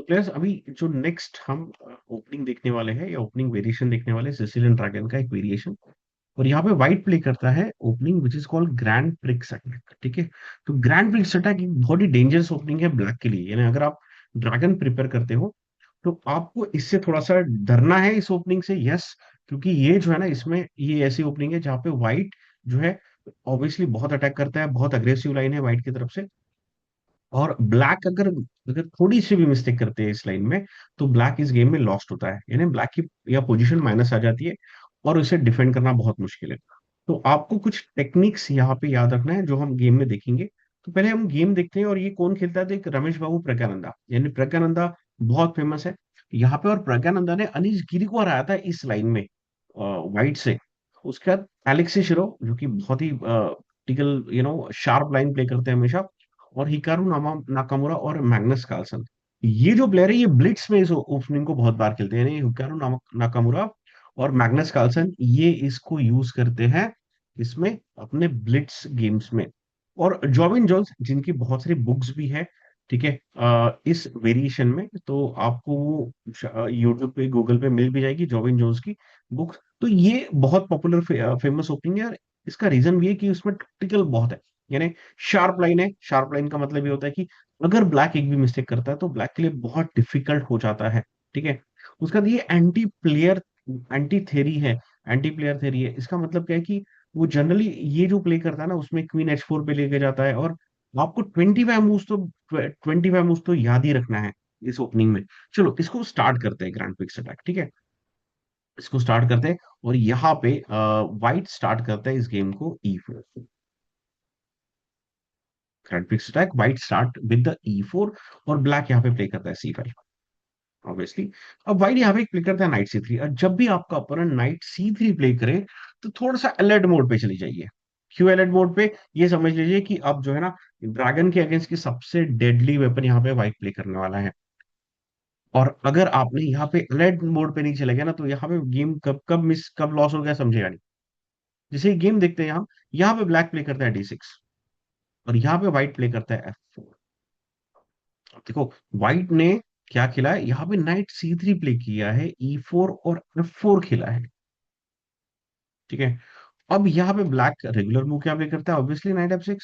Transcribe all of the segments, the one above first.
तो प्लेयर्स अभी जो नेक्स्ट हम ओपनिंग देखने वाले हैं या ओपनिंग वेरिएशन देखने वाले हैं सिसिलियन ड्रैगन का एक वेरिएशन। और यहाँ पे व्हाइट प्ले करता है opening which is called grand prix attack. ठीक है। तो ग्रैंड प्रिक्स अटैक एक बहुत ही डेंजरस ओपनिंग है ब्लैक के लिए, यानी अगर आप ड्रैगन प्रिपेयर करते हो तो आपको इससे थोड़ा सा डरना है इस ओपनिंग से, यस। क्योंकि ये जो है ना, इसमें ये ऐसी ओपनिंग है जहाँ पे व्हाइट जो है ऑब्वियसली बहुत अटैक करता है, बहुत अग्रेसिव लाइन है व्हाइट की तरफ से। और ब्लैक अगर अगर थोड़ी सी भी मिस्टेक करते हैं इस लाइन में तो ब्लैक इस गेम में लॉस्ट होता है, यानी ब्लैक की या पोजीशन माइनस आ जाती है और उसे डिफेंड करना बहुत मुश्किल है। तो आपको कुछ टेक्निक्स यहाँ पे याद रखना है जो हम गेम में देखेंगे। तो पहले हम गेम देखते हैं, और ये कौन खेलता है, तो एक रमेश बाबू प्रज्ञानंदा, यानी प्रज्ञानंदा बहुत फेमस है यहाँ पे। और प्रज्ञानंदा ने अनीश गिरी को हराया था इस लाइन में वाइट से। उसके बाद एलेक्सी शिरो जो कि बहुत ही टिकल शार्प लाइन प्ले करते हैं हमेशा, और हिकारू नाकामुरा और मैग्नस कार्लसन। ये जो प्लेयर है ये ब्लिट्स में इस ओपनिंग को बहुत बार खेलते हैं, यानी हिकारू नाकामुरा और मैग्नस कार्लसन ये इसको यूज करते हैं इसमें अपने ब्लिट्स गेम्स में। और जॉबिन जोन्स जिनकी बहुत सारी बुक्स भी है, ठीक है, इस वेरिएशन में, तो आपको वो यूट्यूब पे गूगल पे मिल भी जाएगी जॉबिन जोन्स की बुक। तो ये बहुत पॉपुलर फेमस ओपनिंग है, और इसका रीजन भी है कि उसमें टिकल बहुत है, यानी शार्प लाइन है। शार्प लाइन का मतलब ये होता है कि अगर ब्लैक एक भी मिस्टेक करता है तो ब्लैक के लिए बहुत डिफिकल्ट हो जाता है। ठीक है। उसका बाद ये एंटी थेरी है। एंटी प्लेयर थेरी है, इसका मतलब क्या है कि वो जनरली ये जो प्ले करता है ना उसमें क्वीन H4 पे लेके जाता है, और आपको 25 मूव्स तो याद ही रखना है इस ओपनिंग में। चलो इसको स्टार्ट करते हैं ग्रैंड पिक्स अटैक, ठीक है। इसको स्टार्ट करते हैं, और यहाँ पे व्हाइट स्टार्ट करता है इस गेम को E4। Grand pics attack white start with the E4, और ब्लैक यहाँ पे प्ले करता है C5 ऑब्वियसली। अब व्हाइट यहाँ पे प्ले करता है नाइट C3, और जब भी आपका अपोनेंट नाइट C3 प्ले करे तो थोड़ा सा अलर्ट मोड पे चली जाइए। क्यों अलर्ट मोड पे, ये समझ लीजिए कि अब जो है ना ड्रैगन के अगेंस्ट की सबसे डेडली वेपन यहाँ पे व्हाइट प्ले करने वाला है। और अगर आपने यहाँ पे अलर्ट मोड पे नहीं चले गए ना तो यहाँ पे गेम कब कब मिस कब लॉस हो गया समझेगा नहीं। जैसे गेम देखते हैं यहाँ पे ब्लैक प्ले करता है D6, और यहाँ पे व्हाइट प्ले करता है F4। अब देखो व्हाइट ने क्या खेला है, यहाँ पे नाइट C3 प्ले किया है, E4 और F4 खेला है। ठीक है। अब यहाँ पे ब्लैक रेगुलर मूव क्या प्ले करता है, ऑब्वियसली नाइट F6,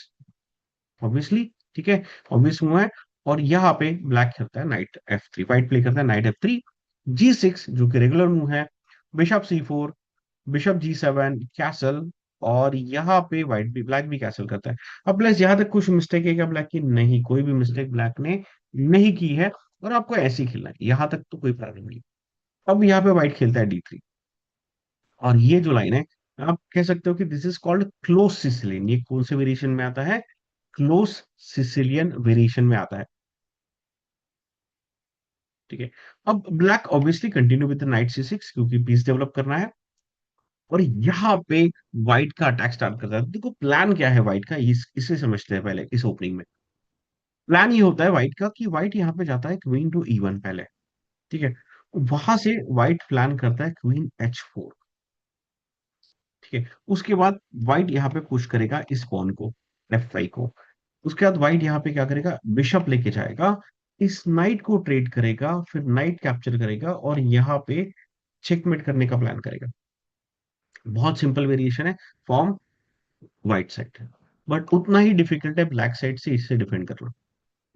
ऑब्वियसली। ठीक है, ऑब्वियस मूव है। और यहाँ पे ब्लैक खेलता है नाइट F3, व्हाइट प्ले करता है नाइट F3, G6 जो कि रेगुलर मूव है, bishop C4, bishop G7 castle. और यहाँ पे व्हाइट भी ब्लैक भी कैसल करता है। अब प्लस यहाँ तक कुछ मिस्टेक है क्या ब्लैक की, नहीं, कोई भी मिस्टेक ब्लैक ने नहीं की है, और आपको ऐसे ही खेलना है, यहाँ तक तो कोई प्रॉब्लम नहीं। अब यहाँ पे व्हाइट खेलता है D3, और ये जो लाइन है आप कह सकते हो कि this is called close Sicilian. ये कौन से वेरिएशन में आता है, क्लोज सिसिलियन वेरिएशन में आता है। ठीक है। अब black obviously continue with night C6 क्योंकि पीस डेवलप करना है, और यहाँ पे व्हाइट का अटैक स्टार्ट करता है। देखो प्लान क्या है व्हाइट का, इसे समझते हैं पहले इस ओपनिंग में। प्लान ये होता है व्हाइट का कि व्हाइट यहाँ पे जाता है क्वीन टू E1 पहले। ठीक है। वहां से व्हाइट प्लान करता है क्वीन H4। ठीक है। उसके बाद व्हाइट यहाँ पे पुश करेगा इस पॉन को, F5 को। उसके बाद व्हाइट यहाँ पे क्या करेगा, बिशप लेके जाएगा, इस नाइट को ट्रेड करेगा, फिर नाइट कैप्चर करेगा, और यहाँ पे चेकमेट करने का प्लान करेगा। बहुत सिंपल वेरिएशन है फॉर्म व्हाइट साइड, बट उतना ही डिफिकल्ट है ब्लैक साइड से इससे डिफेंड करना।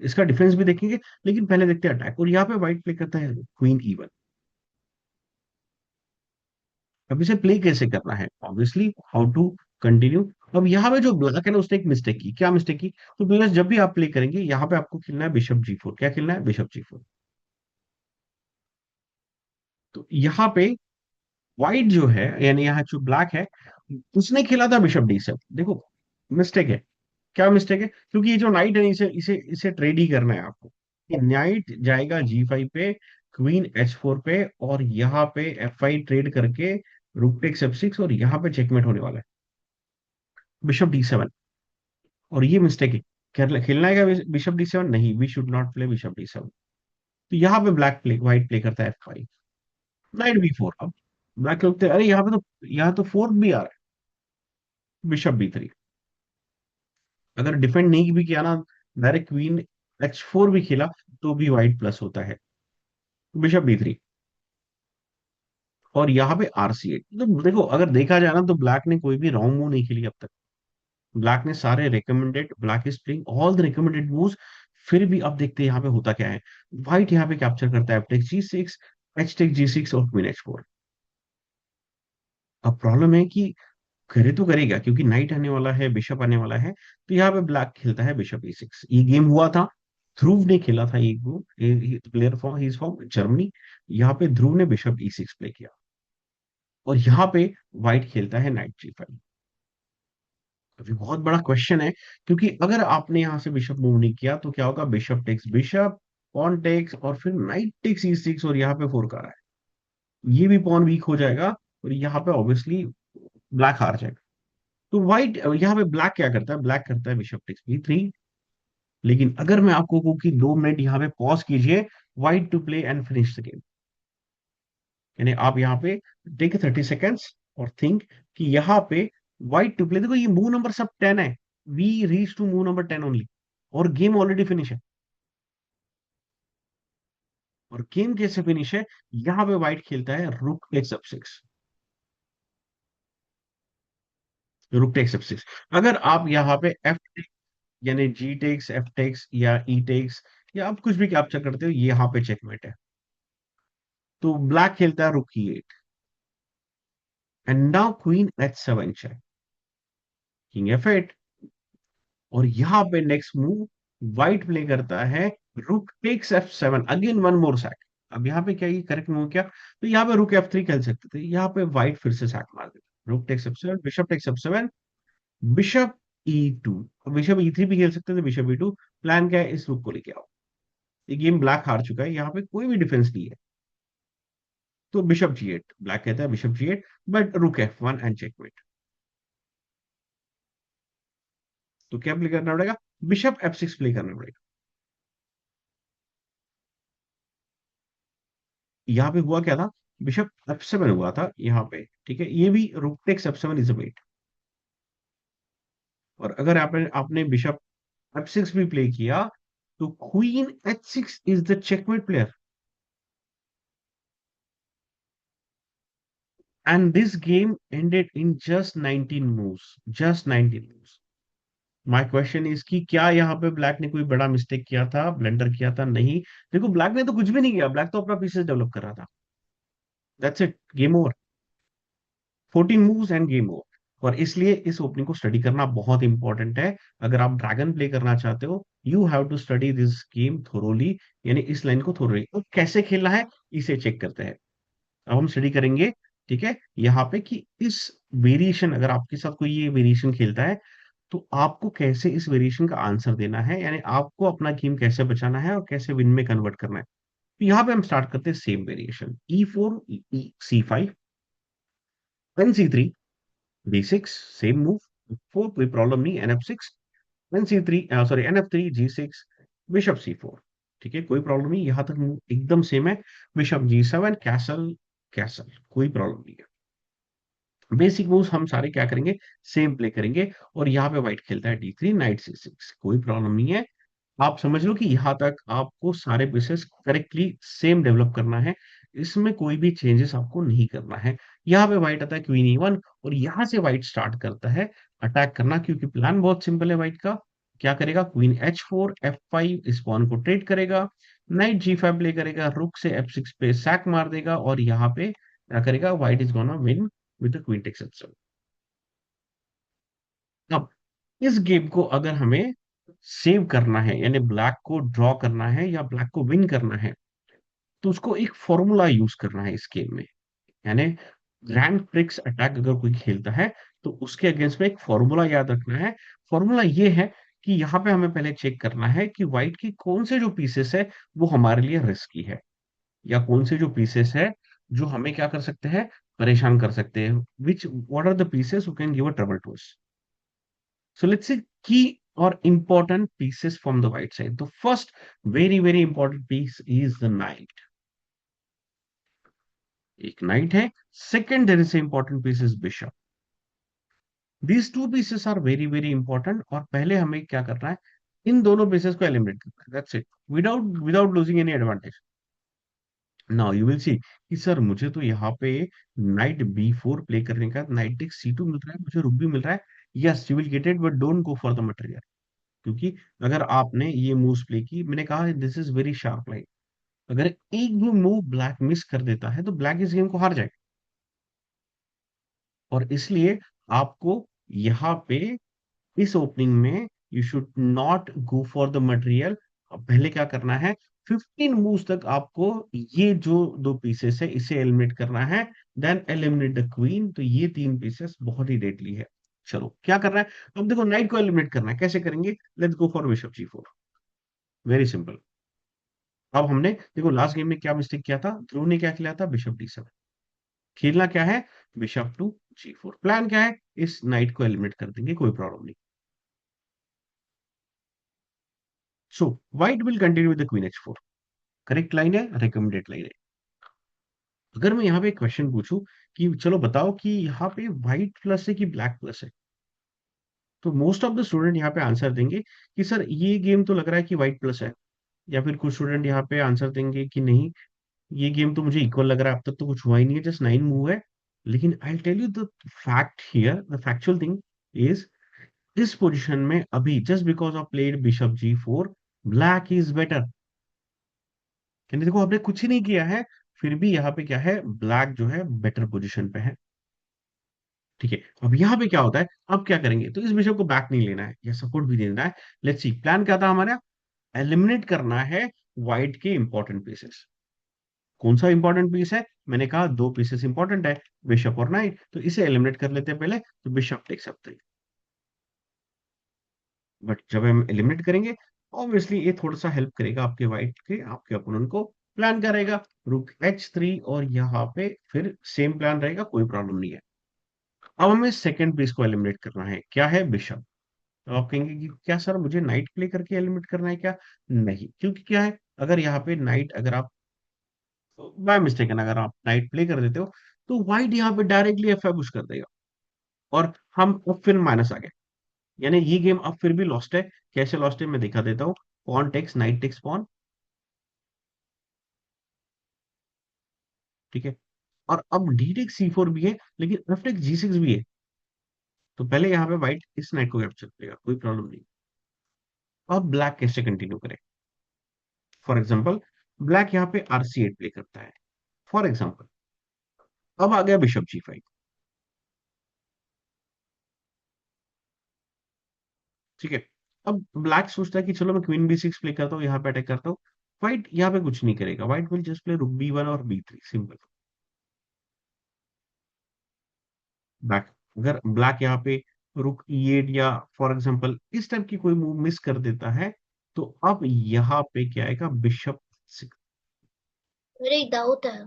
इसका डिफेंस भी देखेंगे, लेकिन पहले देखते हैं अटैक। और यहाँ पे व्हाइट प्ले करता है क्वीन E1। अब इसे प्ले कैसे करना है, ऑब्वियसली हाउ टू कंटिन्यू। अब यहाँ पे जो ब्लैक है ना उसने एक मिस्टेक की, क्या मिस्टेक की, तो प्लेयर्स जब भी आप प्ले करेंगे यहाँ पे आपको खेलना है बिशप G4। क्या खेलना है, बिशप G4। तो यहाँ पे व्हाइट जो है, यानी यहाँ जो ब्लैक है, उसने खेला था बिशप D7। देखो मिस्टेक है, क्या मिस्टेक है, क्योंकि ये जो नाइट है इसे इसे इसे ट्रेड ही करना है आपको। नाइट जाएगा G5 पे, क्वीन H4 पे, और यहाँ पे F5 ट्रेड करके रुक टेक्स F6, और यहाँ पे चेकमेट होने वाला है बिशप D7। और ये मिस्टेक है, खेलना है क्या बिशप D7, नहीं, we should not play bishop D7। तो यहाँ पे ब्लैक प्ले व्हाइट प्ले करता है F5, नाइट B4। अब ब्लैक लगते हैं अरे यहाँ तो फोर्थ भी आ रहा है, बिशप B3। अगर डिफेंड नहीं भी किया ना, डायरेक्ट क्वीन H4 भी खेला तो भी व्हाइट प्लस होता है। बिशप B3, और यहाँ पे RC8। तो देखो, अगर देखा जाए ना, तो ब्लैक ने कोई भी रॉन्ग मूव नहीं खेली अब तक। ब्लैक ने सारे recommended, black is playing all the recommended moves. फिर भी अब देखते हैं यहाँ पे होता क्या है। व्हाइट यहाँ पे कैप्चर करता है take G6, H take G6 और क्वीन H4। अब प्रॉब्लम है कि करे तो करेगा, क्योंकि नाइट आने वाला है, बिशप आने वाला है। तो यहाँ पे ब्लैक खेलता है बिशप E6। ये गेम हुआ था, ध्रुव ने खेला था एक game, player from he is from Germany. यहाँ पे ध्रुव ने बिशप E6 प्ले किया, और यहाँ पे व्हाइट खेलता है नाइट G5। अभी बहुत बड़ा क्वेश्चन है, क्योंकि अगर आपने यहाँ से बिशप मूव नहीं किया तो क्या होगा, bishop takes bishop, pawn takes, और फिर नाइट टेक्स E6, और यहाँ पे फोर का रहा है, ये भी पॉन वीक हो जाएगा, और यहाँ पे ऑब्वियसली ब्लैक हार जाएगा। तो व्हाइट यहाँ पे ब्लैक क्या करता है, ब्लैक करता है बिशप टेक्स B3। लेकिन अगर मैं आपको कहूँ कि 2 मिनट यहाँ पे पॉज कीजिए, white to play and finish the game, यानी आप यहाँ पे टेक 30 सेकेंड्स और थिंक कि यहाँ पे व्हाइट टू प्ले, देखो ये मूव नंबर सब 10 है, we reach to move number 10 only, और गेम ऑलरेडी फिनिश है। और गेम कैसे फिनिश है, यहाँ पे व्हाइट खेलता है rook takes F6। Rook takes F6। अगर आप यहाँ पे एफ, यानी जी टेक्स, एफ टेक्स या ई टेक्स, या आप कुछ भी कैप्चर करते हो, ये यहाँ पे चेकमेट है। तो ब्लैक खेलता है rook E8, and now queen H7 check, king F8। और यहाँ पे नेक्स्ट मूव व्हाइट प्ले करता है rook takes F7, again one more sac. अब यहाँ पे क्या ये करेक्ट मूव क्या, तो यहाँ पे रुक F3 खेल सकते थे, यहाँ पे व्हाइट फिर से सैक मार देता, rook takes F7, bishop takes F7, bishop E2। Bishop E3 भी खेल सकते थे, बिशप E2। प्लान क्या है, इस रुक को लेके आओ। ये गेम ब्लैक हार चुका है, यहाँ पे कोई भी डिफेंस नहीं है। तो बिशप G8, ब्लैक कहता है बिशप G8, बट रुक F1 एंड चेकमेट। तो क्या प्ले करना पड़ेगा, बिशप F6 प्ले करना पड़ेगा। यहाँ पे हुआ क्या था, बिशप F7 हुआ था यहाँ पे, ठीक है, ये भी रुक takes F7 is a wait. और अगर आपने आपने बिशप F6 भी प्ले किया, तो queen H6 is the checkmate player, and this game ended in just 19 moves, just 19 moves. My question is कि क्या यहाँ पे ब्लैक ने कोई बड़ा मिस्टेक किया था, ब्लेंडर किया था, नहीं। देखो, ब्लैक ने तो कुछ भी नहीं किया, ब्लैक तो अपना पीसेस डेवलप कर रहा था। That's it, game over. 14 moves end game over. और इसलिए इस ओपनिंग को स्टडी करना बहुत इंपॉर्टेंट है। अगर आप ड्रैगन प्ले करना चाहते हो, you have to study this game thoroughly, यानी इस लाइन को थोरोली। तो कैसे खेलना है, इसे चेक करते हैं। अब हम स्टडी करेंगे, ठीक है, यहाँ पे कि इस वेरिएशन, अगर आपके साथ कोई ये वेरिएशन खेलता है, तो आपको कैसे इस वेरिएशन का आंसर देना है, यानी आपको अपना गेम कैसे बचाना है और कैसे विन में कन्वर्ट करना है। तो यहाँ पे हम स्टार्ट करते हैं same variation, E4, C5, N C3, B6, same move, four कोई प्रॉब्लम नहीं, NF6, N C3, sorry NF3, G6, bishop C4। ठीक है, कोई प्रॉब्लम नहीं, यहां तक मूव एकदम सेम है। बिशप G7, कैसल, कैसल, कोई प्रॉब्लम नहीं है। बेसिक मूव्स हम सारे क्या करेंगे, सेम प्ले करेंगे। और यहाँ पे व्हाइट खेलता है D3, नाइट C6, कोई प्रॉब्लम नहीं है। आप समझ लो कि यहाँ तक आपको सारे पीसेस करेक्टली सेम डेवलप करना है, इसमें कोई भी चेंजेस आपको नहीं करना है। यहाँ पे व्हाइट आता है क्वीन E1, और यहाँ से व्हाइट स्टार्ट करता है अटैक करना, क्योंकि प्लान बहुत सिंपल है व्हाइट का। क्या करेगा, क्वीन H4, F5, इस पॉन को ट्रेड करेगा, नाइट G5 प्ले करेगा, रुक से F6 पे सैक मार देगा, और यहाँ पे क्या करेगा, white is gonna win with the queen takes H7। अब इस गेम को अगर हमें सेव करना है, यानी ब्लैक को ड्रॉ करना है या ब्लैक को विन करना है, तो उसको एक फॉर्मूला यूज करना है इस गेम में। यानी ग्रैंड प्रिक्स अटैक अगर कोई खेलता है, तो उसके अगेंस्ट में एक फॉर्मूला याद रखना है। फॉर्मूला ये है कि यहाँ पे हमें पहले चेक करना है कि व्हाइट की कौन से जो पीसेस है वो हमारे लिए रिस्की है, या कौन से जो पीसेस है जो हमें क्या कर सकते हैं, परेशान कर सकते हैं, which what are the pieces who can give a trouble to us. So let's say key or important pieces from the white side. The first very important piece is the knight. एक knight है. Second, there is a important piece is bishop. These two pieces are very important. और पहले हमें क्या करना है, इन दोनों pieces को eliminate करना है. That's it. Without losing any advantage. Now you will see कि सर मुझे तो यहाँ पे नाइट बी4 प्ले करने का नाइट टेक सी2 मिल रहा है, मुझे रुक भी मिल रहा है। Yes you will get it, but don't go for the material. क्योंकि अगर आपने ये मूव्स प्ले की, मैंने कहा this is very sharp line, अगर एक भी मूव ब्लैक मिस कर देता है तो ब्लैक इस गेम को हार जाएगा। और इसलिए आपको यहाँ पे इस ओपनिंग में you should not go for the material. पहले क्या करना है, 15 मूव्स तक आपको ये जो दो पीसेस है इसे एलिमिनेट करना है, देन एलिमिनेट द क्वीन। तो ये तीन पीसेस बहुत ही डेडली है। चलो क्या करना है, अब देखो नाइट को एलिमिनेट करना है, कैसे करेंगे, लेट्स गो फॉर बिशप जी4। Very simple. अब हमने देखो लास्ट गेम में क्या मिस्टेक किया था, ध्रुव ने क्या किया था, बिशप डी7। खेलना क्या है, बिशप टू जी4। प्लान क्या है, इस नाइट को एलिमिनेट कर देंगे, कोई प्रॉब्लम नहीं। So white will continue with the queen एच4। करेक्ट लाइन है, रिकमेंडेड लाइन है। अगर मैं यहाँ पे क्वेश्चन पूछूं कि चलो बताओ कि यहाँ पे व्हाइट प्लस है कि ब्लैक प्लस है, तो मोस्ट ऑफ द स्टूडेंट यहाँ पे आंसर देंगे कि सर ये गेम तो लग रहा है कि व्हाइट प्लस है। या फिर कुछ स्टूडेंट यहाँ पे आंसर देंगे कि नहीं, ये गेम तो मुझे इक्वल लग रहा है, अब तक तो कुछ हुआ ही नहीं है, जस्ट 9 मूव है। लेकिन I tell you the fact here, the factual thing is, इस पोजीशन में अभी just because of played bishop जी4, ब्लैक इज बेटर। यानी देखो आपने कुछ ही नहीं किया है, फिर भी यहाँ पे क्या है, ब्लैक जो है बेटर पोजीशन पे है। ठीक है, अब यहाँ पे क्या होता है, अब क्या करेंगे, तो इस बिशप को बैक नहीं लेना है या सपोर्ट भी नहीं देना है। लेट्स सी प्लान क्या था हमारा, एलिमिनेट करना है व्हाइट के इंपॉर्टेंट पीसेस। कौन सा इंपॉर्टेंट पीस है, मैंने कहा दो पीसेस इंपॉर्टेंट है, बिशप और नाइट, तो इसे एलिमिनेट कर लेते हैं पहले, तो बिशप टेक सब। बट जब हम एलिमिनेट करेंगे, ऑब्वियसली ये थोड़ा सा हेल्प करेगा आपके वाइट के, आपके अपोनेंट को प्लान करेगा रुक H3, और यहाँ पे फिर सेम प्लान रहेगा, कोई प्रॉब्लम नहीं है। अब हमें सेकंड पीस को एलिमिनेट करना है, क्या है, बिशप। तो आप कहेंगे कि क्या सर मुझे नाइट प्ले करके एलिमिनेट करना है क्या, नहीं, क्योंकि क्या है, अगर यहाँ पे नाइट, अगर आप बाय मिस्टेक अगर आप नाइट प्ले कर देते हो, तो व्हाइट यहाँ पे डायरेक्टली F5 पुश कर देगा, और हम अब फिर माइनस आ गए, यानी ये गेम अब फिर भी लॉस्ट है। कैसे लॉस्ट है मैं दिखा देता हूँ, pawn takes knight takes pawn, ठीक है। और अब डी टेक्स C4 भी है, लेकिन एफ टेक्स जी6 भी है। तो पहले यहाँ पे व्हाइट इस नाइट को कैप्चर करेगा, कोई प्रॉब्लम नहीं। अब ब्लैक कैसे कंटिन्यू करे, फॉर एग्जाम्पल ब्लैक यहाँ पे RC8 प्ले करता है, फॉर एग्जाम्पल। अब आ गया बिशप जी5, ठीक है। अब ब्लैक सोचता है कि चलो मैं क्वीन B6 प्ले करता हूँ, यहाँ पे अटैक करता हूँ। व्हाइट यहाँ पे कुछ नहीं करेगा, व्हाइट विल जस्ट प्ले रुक B1 और B3, सिंपल। ब्लैक, अगर ब्लैक यहाँ पे रुक E8 या फॉर एग्जांपल इस टाइप की कोई मूव मिस कर देता है, तो अब यहाँ पे क्या आएगा, बिशप। मेरे एक डाउट है।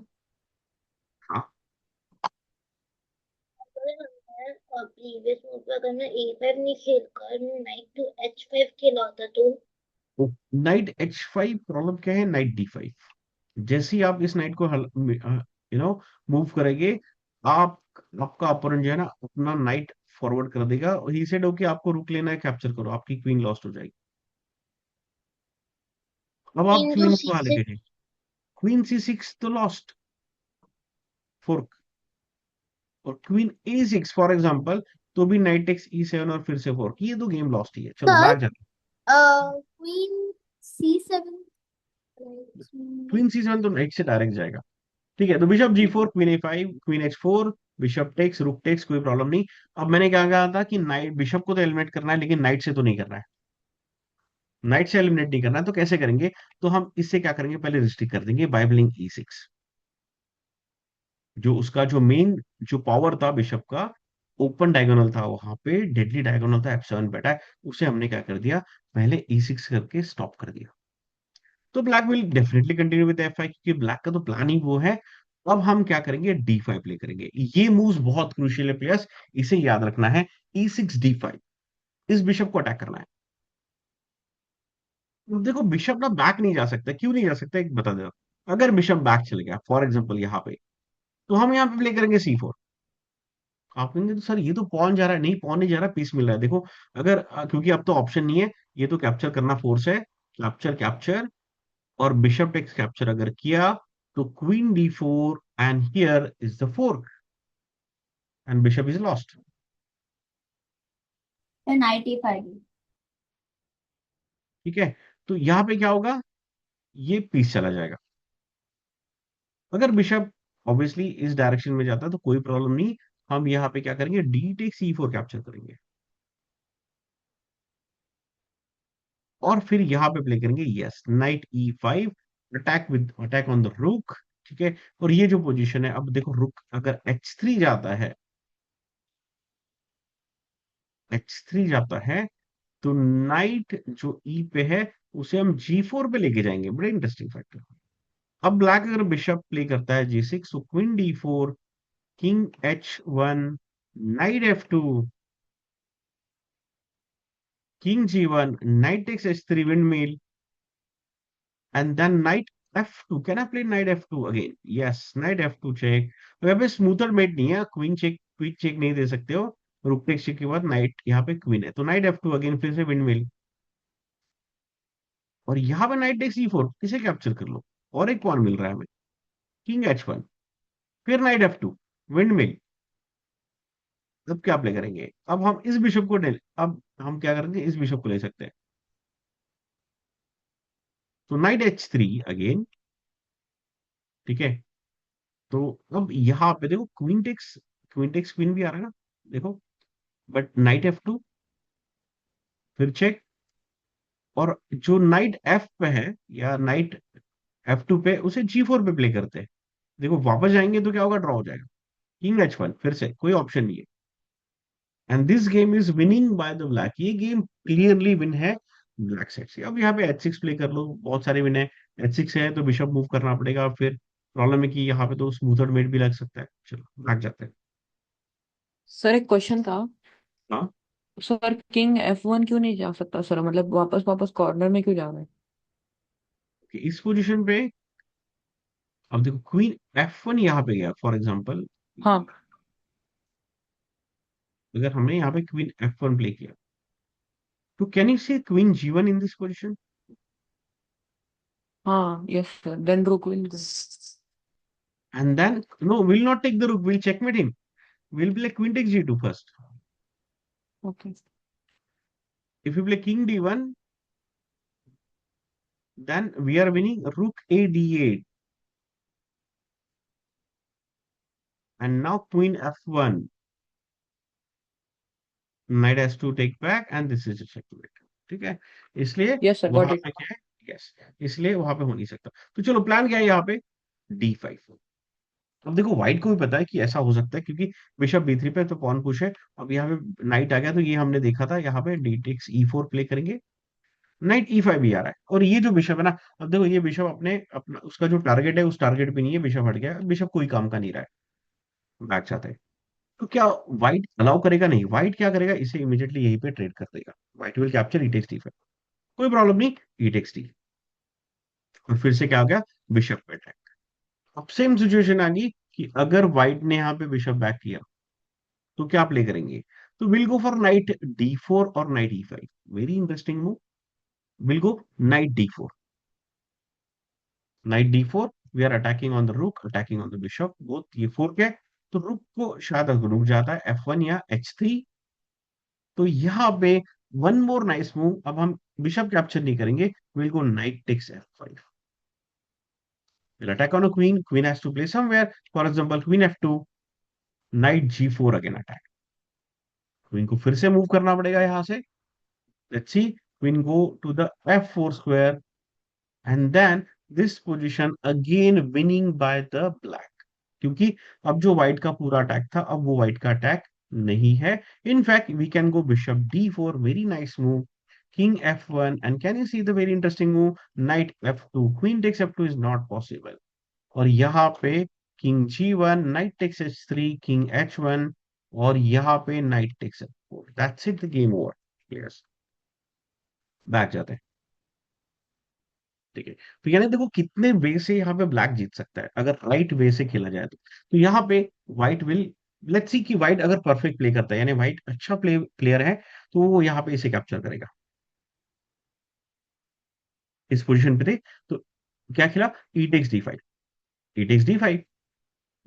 हाँ, अगर मैं प्रीवियस मूव पे अगर मैं A5 नहीं खेल कर नाइट टू H5 खेला होता तो। तो नाइट H5, प्रॉब्लम क्या है, नाइट D5। जैसे ही आप इस नाइट को मूव करेंगे, आप, आपका अपोनेंट जो है ना अपना नाइट फॉरवर्ड कर देगा, और ही सेड ओके आपको रुक लेना है, कैप्चर करो, आपकी क्वीन लॉस्ट हो जाएगी। अब आप इंटू क्वीन सी को लेके जाइए, सिक्स क्वीन C6 तो लॉस्ट, फोर्क। और क्वीन A6 फॉर एग्जांपल, तो भी नाइट टेक्स E7 और फिर से फोर्क, ये तो गेम लॉस्ट ही है, चलो सर, ब्लैक जाता क्वीन C7। है। क्वीन C7 तो नाइट से डायरेक्ट जाएगा, ठीक है। तो bishop G4, queen A5, queen H4, bishop takes, rook takes, कोई प्रॉब्लम नहीं। अब मैंने क्या कहा था कि नाइट बिशप को तो एलिमिनेट करना है, लेकिन नाइट से तो नहीं करना है, नाइट से एलिमिनेट नहीं करना है, तो कैसे करेंगे, तो हम इससे क्या करेंगे, पहले रिस्ट्रिक्ट कर देंगे बाय प्लेइंग E6। जो उसका जो मेन जो पावर था बिशप का, ओपन डायगोनल था वहां पे, डेडली डायगोनल था F7 बेटा है, उसे हमने क्या कर दिया, पहले E6 करके स्टॉप कर दिया। तो black will definitely continue with F5, क्योंकि ब्लैक का तो प्लान ही वो है। अब हम क्या करेंगे, D5 प्ले करेंगे, ये मूव बहुत क्रूशियल है प्लेयर्स, इसे याद रखना है। E6 D5, इस बिशप को अटैक करना है। अब देखो बिशप ना बैक नहीं जा सकता, क्यों नहीं जा सकता, एक बता दो। अगर बिशप बैक चले गया फॉर एग्जाम्पल यहाँ पे, तो हम यहाँ पे प्ले करेंगे C4। आप कहेंगे तो सर ये तो पॉन जा रहा है, नहीं पॉन नहीं जा रहा, पीस मिल रहा है, देखो। अगर क्योंकि अब तो ऑप्शन नहीं है, ये तो कैप्चर करना फोर्स है, कैप्चर कैप्चर, और बिशप टेक्स कैप्चर अगर किया, तो queen D4 and here is the fork and bishop is lost. फिर नाइट E5। ठीक है, तो यहां पे क्या होगा, ये पीस चला जाएगा। अगर बिशप ऑब्वियसली इस डायरेक्शन में जाता है तो कोई प्रॉब्लम नहीं, हम यहाँ पे क्या करेंगे, D takes E4 कैप्चर करेंगे, और फिर यहाँ पे प्ले करेंगे yes night E5, attack on the रुक। ठीक है, और ये जो पोजीशन है, अब देखो रुक अगर H3 जाता है, H3 जाता है, तो नाइट जो ई पे है उसे हम G4 पे लेके जाएंगे, बड़ा इंटरेस्टिंग फैक्टर। अब ब्लैक अगर बिशप प्ले करता है G6, तो queen D4, king H1, knight F2, king G1, knight takes H3 windmill, and then knight F2. Can I play knight F2 again? Yes, knight F2 check. तो यहाँ पे smoother met नहीं है, queen check नहीं दे सकते हो, रुक टेक चेक के बाद नाइट यहाँ पे क्वीन है, तो नाइट F2 अगेन फिर से विंडमिल, और यहाँ पे नाइट टेक C4, किसे कैप्चर कर लो, और एक पॉन मिल रहा है हमें, किंग H1, फिर नाइट F2 विंडमिल। अब क्या प्ले करेंगे, अब हम इस बिशप को अब हम क्या करेंगे, इस बिशप को ले सकते हैं, तो नाइट H3 अगेन। ठीक है, तो अब यहाँ पे देखो क्वीन टेक्स क्वीन भी आ रहा है ना, देखो, बट नाइट F2 फिर चेक, और जो नाइट F पे है या नाइट F2 पे, उसे G4 पे प्ले करते हैं, देखो वापस जाएंगे तो क्या होगा, ड्रॉ हो जाएगा, किंग H1 फिर से कोई ऑप्शन नहीं है, and this game is winning by the black, ये गेम क्लियरली विन है ब्लैक साइड से। अब यहाँ पे H6 प्ले कर लो, बहुत सारे विन है, H6 है तो बिशप मूव करना पड़ेगा, फिर प्रॉब्लम है कि यहाँ पे तो स्मूथर मेट भी लग सकता है, चलो भाग जाते हैं। सर एक क्वेश्चन था। हाँ, सर किंग F1 क्यों नहीं जा सकता सर, मतलब वापस वापस कॉर्नर में क्यों जा रहा है? कि इस पोजीशन पे, अब देखो क्वीन F1 यहाँ पे गया फॉर एग्जाम्पल, हाँ। अगर हमने यहाँ पे क्वीन F1 प्ले किया, तो can you say queen G1 in this position, हाँ yes sir, then rook will. and then no, we'll not take the rook, we'll checkmate him, we'll play queen takes G2 first. Okay. If we play king D1, then we are winning rook A D8, and now queen F1, knight has to take back, and this is a checkmate। ठीक है, इसलिए yes sir, got वहां it. पे क्या है, yes, इसलिए वहां पे हो नहीं सकता। तो चलो प्लान क्या है यहाँ पे, D5। अब देखो व्हाइट को भी पता है कि ऐसा हो सकता है, क्योंकि बिशप B3 पे तो पॉन पुश है, अब यहाँ पे नाइट आ गया, तो ये हमने देखा था, यहाँ पे D takes E4 प्ले करेंगे, नाइट E5 भी आ रहा है, और ये जो बिशप है ना, अब देखो ये बिशप अपने अपना उसका जो टारगेट है उस टारगेट पे नहीं है, बिशप हट गया, बिशप कोई काम का नहीं रहा है, बैक चाहते हैं। तो क्या व्हाइट अलाउ करेगा, नहीं, व्हाइट क्या करेगा, इसे इमीडिएटली यहीं पे ट्रेड कर देगा, white will capture E takes D5, कोई प्रॉब्लम नहीं, ई टेक्स D, और फिर से क्या हो गया, बिशप पे अटैक। अब सेम सिचुएशन आ गई कि अगर व्हाइट ने यहाँ पे बिशप बैक किया, तो क्या प्ले करेंगे, तो will go for knight D4 और knight E5, very interesting move, will go knight D4, knight D4, we are attacking on the rook, attacking on the bishop, both ये फोर्क है, तो रुक को शायद अगर रुक जाता है F1 या H3, तो यहाँ पे वन मोर नाइस मूव, अब हम बिशप कैप्चर नहीं करेंगे, will go knight takes F5, will attack on a queen, queen has to play somewhere, for example queen F2, knight G4 again attack, queen को फिर से मूव करना पड़ेगा यहाँ से, let's see, queen go to the F4 square, and then this position again winning by the black, क्योंकि अब जो व्हाइट का पूरा अटैक था, अब वो व्हाइट का अटैक नहीं है, in fact we can go bishop D4, very nice move, king F1, and can you see the very interesting move, knight F2, queen takes F2 is not possible, और यहाँ पे king G1, knight takes H3, king H1, और यहाँ पे knight takes F4, that's it, the game over, players back जाते हैं। ठीक है, तो यानी देखो कितने वे से यहाँ पे ब्लैक जीत सकता है, अगर राइट वे से खेला जाए तो यहाँ पे व्हाइट विल, लेट्स सी कि व्हाइट अगर परफेक्ट प्ले करता है, यानी व्हाइट अच्छा प्लेयर है, तो वो यहाँ पे इसे कैप्चर करेगा, इस पोजीशन पे थे, तो क्या खेला, E takes D5, E takes D5।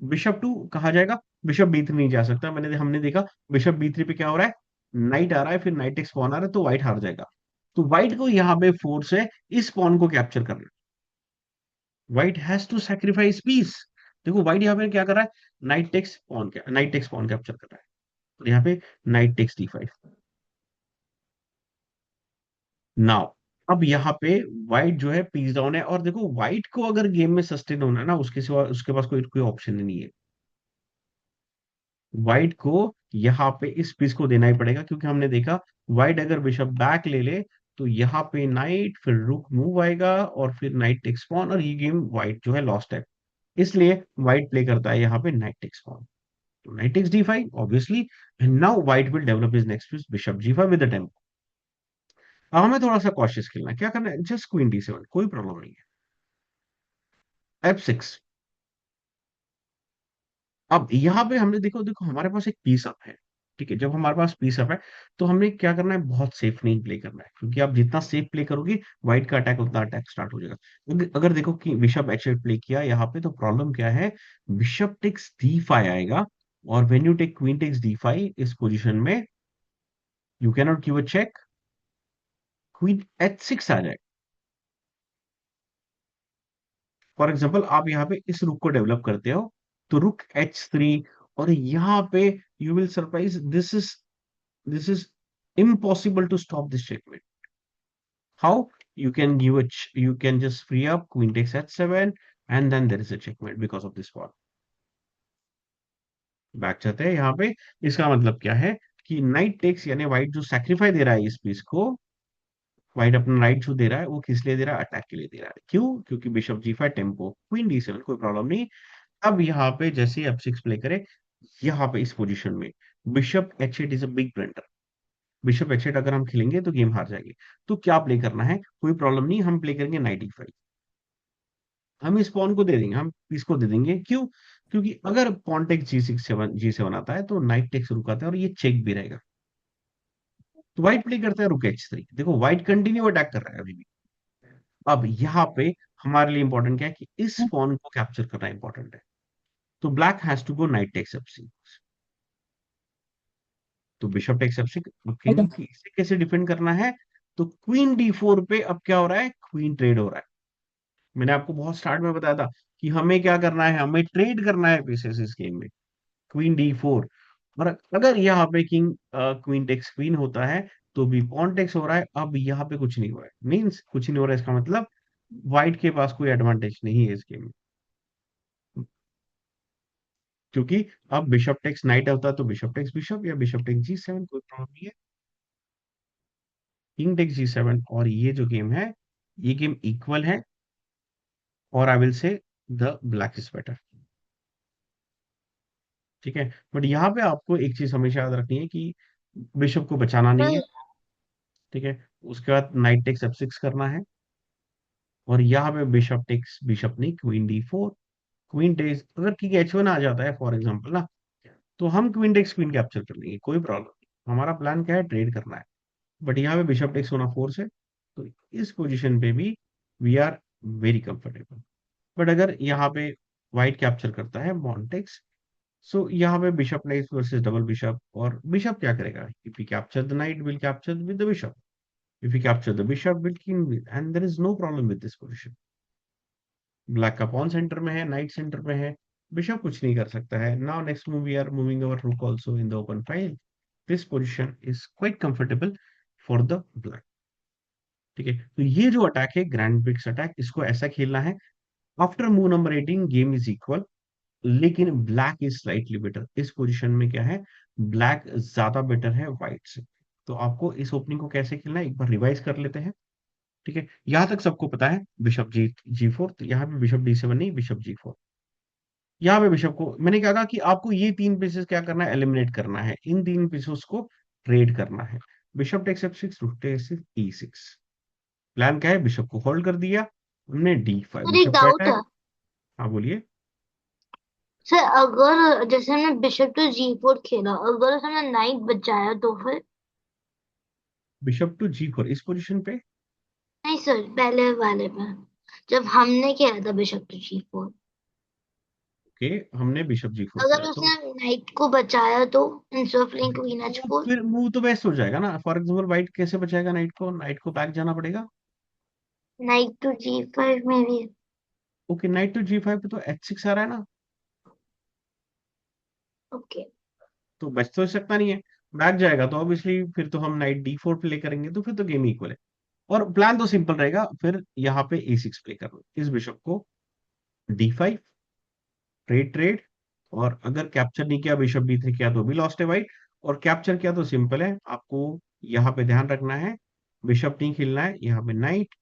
Bishop to कहा जाएगा, बिशप B3 नहीं जा सकता, हमने देखा बिशप B3 पे क्या हो रहा है, नाइट आ रहा है, फिर नाइट टेक्स पॉन आ रहा है, तो व्हाइट हार जाएगा। तो व्हाइट को यहाँ पे फोर्स है इस पॉन को कैप्चर करना। White has to sacrifice piece. देखो व्हाइट यहाँ पे क्या कर रहा है, नाइट टेक्स पॉन कैप्चर कर रहा है। तो यहाँ पे नाइट टेक्स D5। नाउ अब यहाँ पे व्हाइट जो है पीस डाउन है, और देखो व्हाइट को अगर गेम में सस्टेन होना है ना, उसके सिवा उसके पास कोई कोई ऑप्शन ही नहीं है। व्हाइट को यहाँ पे इस पीस को देना ही पड़ेगा, क्योंकि हमने देखा व्हाइट अगर बिशप बैक ले ले तो यहाँ पे नाइट, फिर रुक मूव आएगा, और फिर नाइट टेक्स पॉन, और ये गेम व्हाइट जो है लॉस्ट है। इसलिए व्हाइट प्ले करता है यहाँ पे नाइट टेक्स पॉन। तो knight takes D5 obviously, and now white will develop his next piece bishop G5 with the tempo. अब हमें थोड़ा सा कॉशियस खेलना है, क्या करना है, जस्ट क्वीन D7, कोई प्रॉब्लम नहीं है। F6। अब यहाँ पे हमने देखो देखो हमारे पास एक पीस अप है। ठीक है, जब हमारे पास पीस अप है तो हमने क्या करना है, बहुत सेफ नहीं प्ले करना है, क्योंकि आप जितना सेफ प्ले करोगे व्हाइट का अटैक उतना अटैक स्टार्ट हो जाएगा। अगर देखो कि बिशप H8 प्ले किया यहाँ पे, तो प्रॉब्लम क्या है, बिशप टेक्स D5 आएगा, और when you take queen takes D5 इस पोजीशन में, you can not give a check, queen H6 आ जाएगा। फॉर एग्जाम्पल आप यहाँ पे इस रुक को डेवलप करते हो, तो रुक H3, और यहाँ पे you will surprise, this is impossible to stop this checkmate. How? You can just free up queen takes h7, and then there is a checkmate because of this pawn. Back जाते हैं यहाँ पे। इसका मतलब क्या है कि नाइट टेक्स, यानी व्हाइट जो सैक्रिफाई दे रहा है इस पीस को, व्हाइट अपना राइट जो दे रहा है वो किस लिए दे रहा है, अटैक के लिए दे रहा है। क्यों? क्योंकि bishop G5 tempo, queen D7 कोई प्रॉब्लम नहीं। अब यहाँ पे जैसे ही F6 प्ले करे, यहाँ पे इस पोजीशन में bishop H8 is a big blunder. Bishop H8 अगर हम खेलेंगे तो गेम हार जाएंगे। तो क्या प्ले करना है, कोई प्रॉब्लम नहीं, हम प्ले करेंगे नाइट E5। हम इस पॉन को दे देंगे, हम इसको दे देंगे। क्यों? क्योंकि अगर पॉन टेक G7 आता है तो नाइट टेक्स रुकाता है, और ये चेक भी रहेगा। तो व्हाइट प्ले करता है रुक H3। देखो व्हाइट कंटिन्यू अटैक कर रहा है अभी भी। अब यहाँ पे हमारे लिए इंपॉर्टेंट क्या है कि इस पॉन को कैप्चर करना इंपॉर्टेंट है। तो black has to go knight takes F6। तो बिशप टेक्स F6, किंग की इसे कैसे डिफेंड करना है, तो क्वीन D4 पे अब क्या हो रहा है, क्वीन ट्रेड हो रहा है। मैंने आपको बहुत स्टार्ट में बताया था कि हमें क्या करना है, हमें ट्रेड करना है पीसेस इस गेम में। क्वीन D4, और अगर यहाँ पे किंग क्वीन टेक्स क्वीन होता है तो भी पॉन टेक्स हो रहा है। अब यहाँ पे कुछ नहीं हो रहा है, मीन्स कुछ नहीं हो रहा है, इसका मतलब व्हाइट के पास कोई एडवांटेज नहीं है इस गेम में। क्योंकि अब बिशप टेक्स नाइट होता है तो बिशप टेक्स बिशप, या बिशप टेक्स G7, कोई प्रॉब्लम नहीं है। किंग टेक्स G7, और ये जो गेम है, ये गेम इक्वल है, और I will say the black is better. ठीक है, बट यहाँ पे आपको एक चीज हमेशा याद रखनी है कि बिशप को बचाना नहीं है। ठीक है, उसके बाद नाइट टेक्स F6 करना है, और यहाँ पे बिशप टेक्स बिशप नहीं, क्वीन D4। क्वीन टेक्स, अगर किंग H1 आ जाता है फॉर एग्जाम्पल ना, तो हम क्वीन टेक्स क्वीन कैप्चर कर लेंगे, कोई प्रॉब्लम नहीं। हमारा प्लान क्या है, ट्रेड करना है। बट यहाँ पे बिशप टेक्स होना फोर्स है, तो इस पोजीशन पे भी we are very comfortable. But अगर यहाँ पे व्हाइट कैप्चर करता है बॉन्टेक्स, सो यहाँ पे bishop knight versus double bishop, और बिशप क्या करेगा, if he capture the knight will capture with the bishop, if he capture the bishop will king, and there is no problem with this position. Black का pawn center में है, night centre में है, bishop कुछ नहीं कर सकता है। Now next move we are moving our rook also in the open file. This position is quite comfortable for the black. ठीक है, तो ये जो अटैक है ग्रैंड ब्रिक्स अटैक, इसको ऐसा खेलना है। After move number 18 game is equal, लेकिन ब्लैक इज स्लाइटली बेटर। इस पोजीशन में क्या है, ब्लैक ज्यादा बेटर है व्हाइट से। तो आपको इस ओपनिंग को कैसे खेलना है एक बार रिवाइज कर लेते हैं। ठीक है, यहां तक सबको पता है, बिशप G4, तो यहाँ पे बिशप D7 नहीं, बिशप G4। यहाँ पे बिशप को मैंने क्या कहा कि आपको ये तीन पीसेस क्या करना है, एलिमिनेट करना है, इन तीन पीसेस को ट्रेड करना है। Bishop takes F6, rook takes E6। Plan क्या है, बिशप को होल्ड कर दिया हमने D5, सर एक बिशप बैठा डाउट है। है। हाँ बोलिए। सर अगर जैसे हमने बिशप टू G4 खेला, अगर हमने नाइट बचाया तो फिर? बिशप टू G4 इस पोजीशन पे, नहीं सर, पहले वाले में जब हमने खेला था बिशप टू G4। ओके, हमने बिशप जी4 अगर किया तो उसने नाइट को बचाया तो instead of playing queen h4। फिर मूव तो बेस्ट हो जाएगा ना। फॉर एग्जाम्पल वाइट कैसे बचाएगा नाइट को? नाइट को बैक जाना पड़ेगा। नाइट टू g5 में भी। ओके, नाइट टू जी5 पे तो h6 आ रहा है ना, ओके। तो बच तो सकता नहीं है। बैक जाएगा तो ऑब्वियसली फिर तो हम नाइट d4 प्ले करेंगे, तो फिर तो गेम इक्वल है। और प्लान तो सिंपल रहेगा, फिर यहाँ पे a6 प्ले करना, इस बिशप को d5, ट्रेड ट्रेड। और अगर कैप्चर नहीं किया, बिशप b3 किया तो भी लॉस्ट है वाइट। और कैप्चर किया तो सिंपल है, आपको यहाँ पे ध्यान रखना है, बिशप नहीं खेलना है, यहाँ पे नाइट,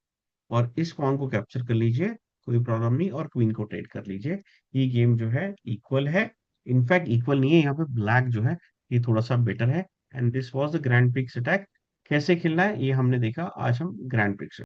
और इस पॉन को कैप्चर कर लीजिए, कोई प्रॉब्लम नहीं, और क्वीन को ट्रेड कर लीजिए। ये गेम जो है इक्वल है। इनफैक्ट इक्वल नहीं है, यहाँ पे ब्लैक जो है ये थोड़ा सा बेटर है। And this was the grand prix attack. कैसे खेलना है ये हमने देखा, आज हम ग्रैंड प्रिक्स